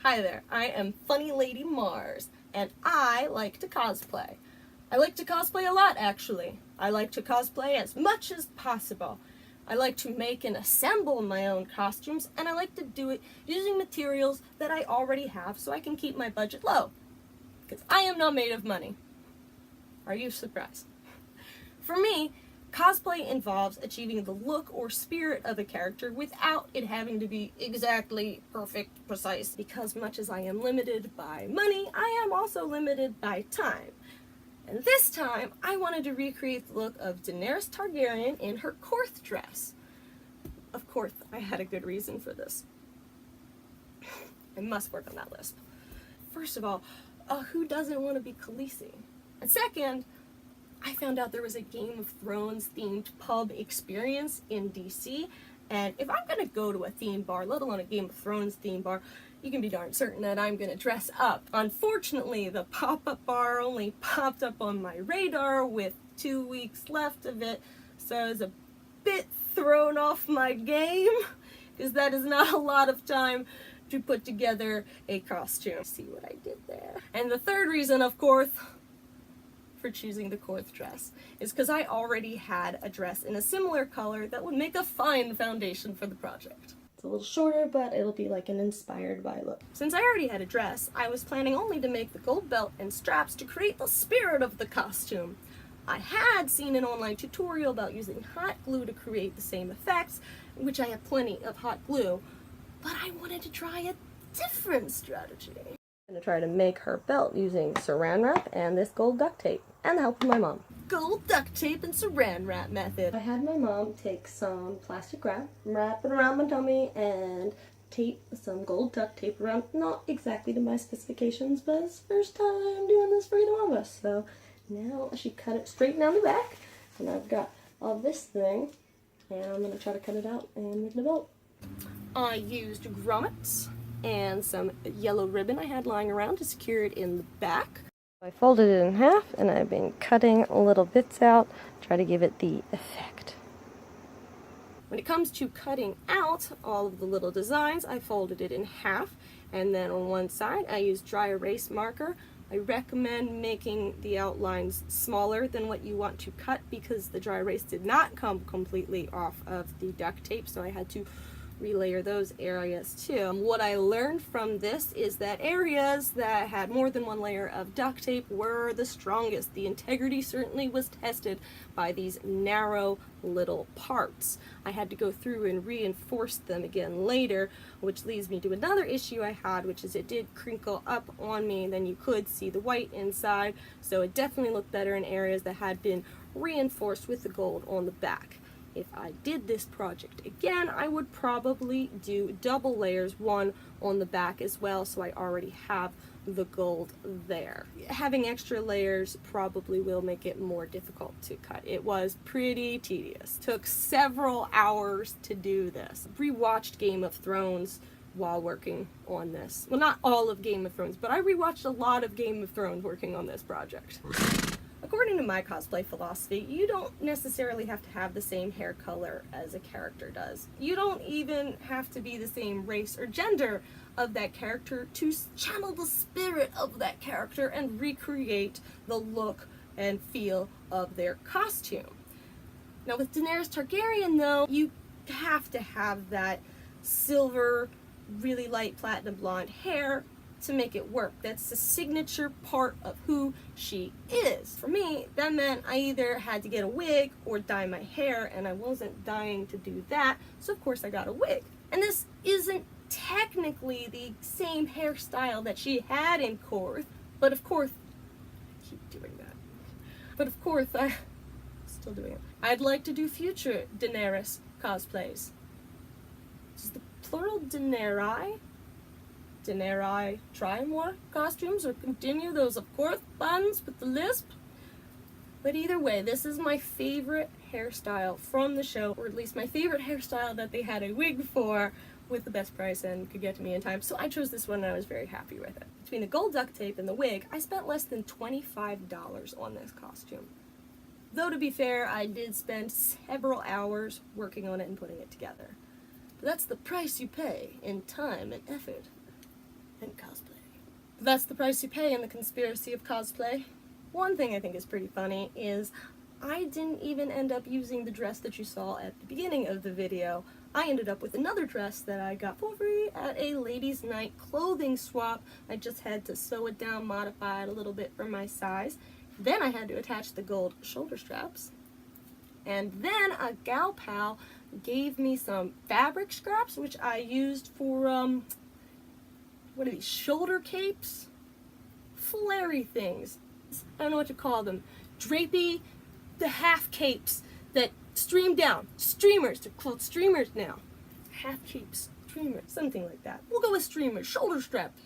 Hi there, I am Funny Lady Mars, and I like to cosplay. I like to cosplay a lot, actually. I like to cosplay as much as possible. I like to make and assemble my own costumes, and I like to do it using materials that I already have so I can keep my budget low. Because I am not made of money. Are you surprised? For me, cosplay involves achieving the look or spirit of a character without it having to be exactly perfect, precise. Because much as I am limited by money, I am also limited by time. And this time, I wanted to recreate the look of Daenerys Targaryen in her court dress. Of course, I had a good reason for this. I must work on that lisp. First of all, who doesn't want to be Khaleesi? And second, I found out there was a Game of Thrones themed pub experience in DC, and if I'm gonna go to a theme bar, let alone a Game of Thrones theme bar, you can be darn certain that I'm gonna dress up. Unfortunately, the pop-up bar only popped up on my radar with 2 weeks left of it, so I was a bit thrown off my game, because that is not a lot of time to put together a costume. See what I did there? And the third reason, of course, for choosing the court dress is because I already had a dress in a similar color that would make a fine foundation for the project. It's a little shorter, but it'll be like an inspired by look. Since I already had a dress, I was planning only to make the gold belt and straps to create the spirit of the costume. I had seen an online tutorial about using hot glue to create the same effects, which I have plenty of hot glue, but I wanted to try a different strategy. I'm going to try to make her belt using saran wrap and this gold duct tape, and the help of my mom. Gold duct tape and saran wrap method. I had my mom take some plastic wrap it around my tummy, and tape some gold duct tape around, not exactly to my specifications, but it's the first time doing this for either of us. So now she cut it straight down the back, and I've got all this thing, and I'm going to try to cut it out and make the belt. I used grommets and some yellow ribbon I had lying around to secure it in the back. I folded it in half, and I've been cutting little bits out, try to give it the effect. When it comes to cutting out all of the little designs, I folded it in half, and then on one side I used dry erase marker. I recommend making the outlines smaller than what you want to cut because the dry erase did not come completely off of the duct tape, so I had to relayer those areas too. What I learned from this is that areas that had more than one layer of duct tape were the strongest. The integrity certainly was tested by these narrow little parts. I had to go through and reinforce them again later, which leads me to another issue I had, which is it did crinkle up on me, and then you could see the white inside, so it definitely looked better in areas that had been reinforced with the gold on the back. If I did this project again, I would probably do double layers, one on the back as well, so I already have the gold there. Having extra layers probably will make it more difficult to cut. It was pretty tedious. Took several hours to do this. Rewatched Game of Thrones while working on this. Well, not all of Game of Thrones, but I rewatched a lot of Game of Thrones working on this project. According to my cosplay philosophy, you don't necessarily have to have the same hair color as a character does. You don't even have to be the same race or gender of that character to channel the spirit of that character and recreate the look and feel of their costume. Now with Daenerys Targaryen though, you have to have that silver, really light platinum blonde hair to make it work. That's the signature part of who she is. For me, that meant I either had to get a wig or dye my hair, and I wasn't dying to do that, so of course I got a wig. And this isn't technically the same hairstyle that she had in Korth, but of course, I keep doing that. But of course, I'm still doing it. I'd like to do future Daenerys cosplays. Is the plural Daenerys? Daenerys try more costumes or continue those of course buns with the lisp? But either way, this is my favorite hairstyle from the show, or at least my favorite hairstyle that they had a wig for with the best price and could get to me in time. So I chose this one and I was very happy with it. Between the gold duct tape and the wig, I spent less than $25 on this costume. Though to be fair, I did spend several hours working on it and putting it together. But that's the price you pay in time and effort. and cosplay. That's the price you pay in the conspiracy of cosplay. One thing I think is pretty funny is I didn't even end up using the dress that you saw at the beginning of the video. I ended up with another dress that I got for free at a ladies' night clothing swap. I just had to sew it down, modify it a little bit for my size. Then I had to attach the gold shoulder straps. And then a gal pal gave me some fabric scraps, which I used for, what are these, shoulder capes? Flary things. I don't know what to call them. Drapey, the half capes that stream down. Streamers, they're called streamers now. Half capes, streamers, something like that. We'll go with streamers, shoulder straps,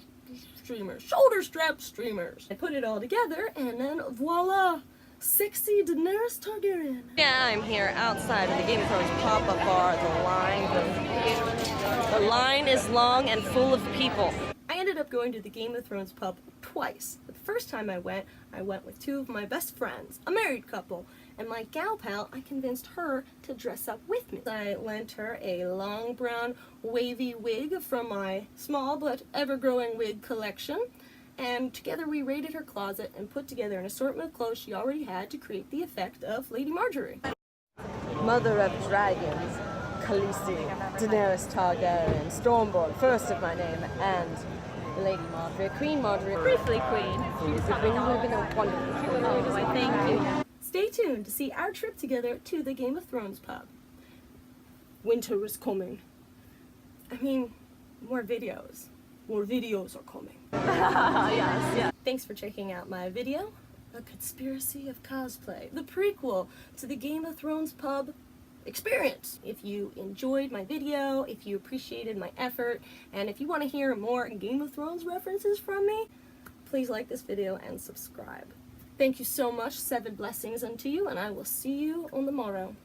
streamers, shoulder straps, streamers. I put it all together and then voila, sexy Daenerys Targaryen. Yeah, I'm here outside of the Game of Thrones pop-up bar. The line is long and full of people. I ended up going to the Game of Thrones pub twice. The first time I went with two of my best friends, a married couple, and my gal pal, I convinced her to dress up with me. I lent her a long brown wavy wig from my small but ever-growing wig collection, and together we raided her closet and put together an assortment of clothes she already had to create the effect of Lady Marjorie. Mother of dragons, Khaleesi, Daenerys Targaryen, Stormborn, first of my name, and Lady Marjorie, Queen Marjorie. Briefly Queen. You've been a wonderful queen. Oh, I thank you. Stay tuned to see our trip together to the Game of Thrones pub. Winter is coming. I mean, more videos. More videos are coming. Yes, yeah. Thanks for checking out my video, A Conspiracy of Cosplay, the prequel to the Game of Thrones pub experience. If you enjoyed my video, if you appreciated my effort, and if you want to hear more Game of Thrones references from me, please like this video and subscribe. Thank you so much. 7 blessings unto you, and I will see you on the morrow.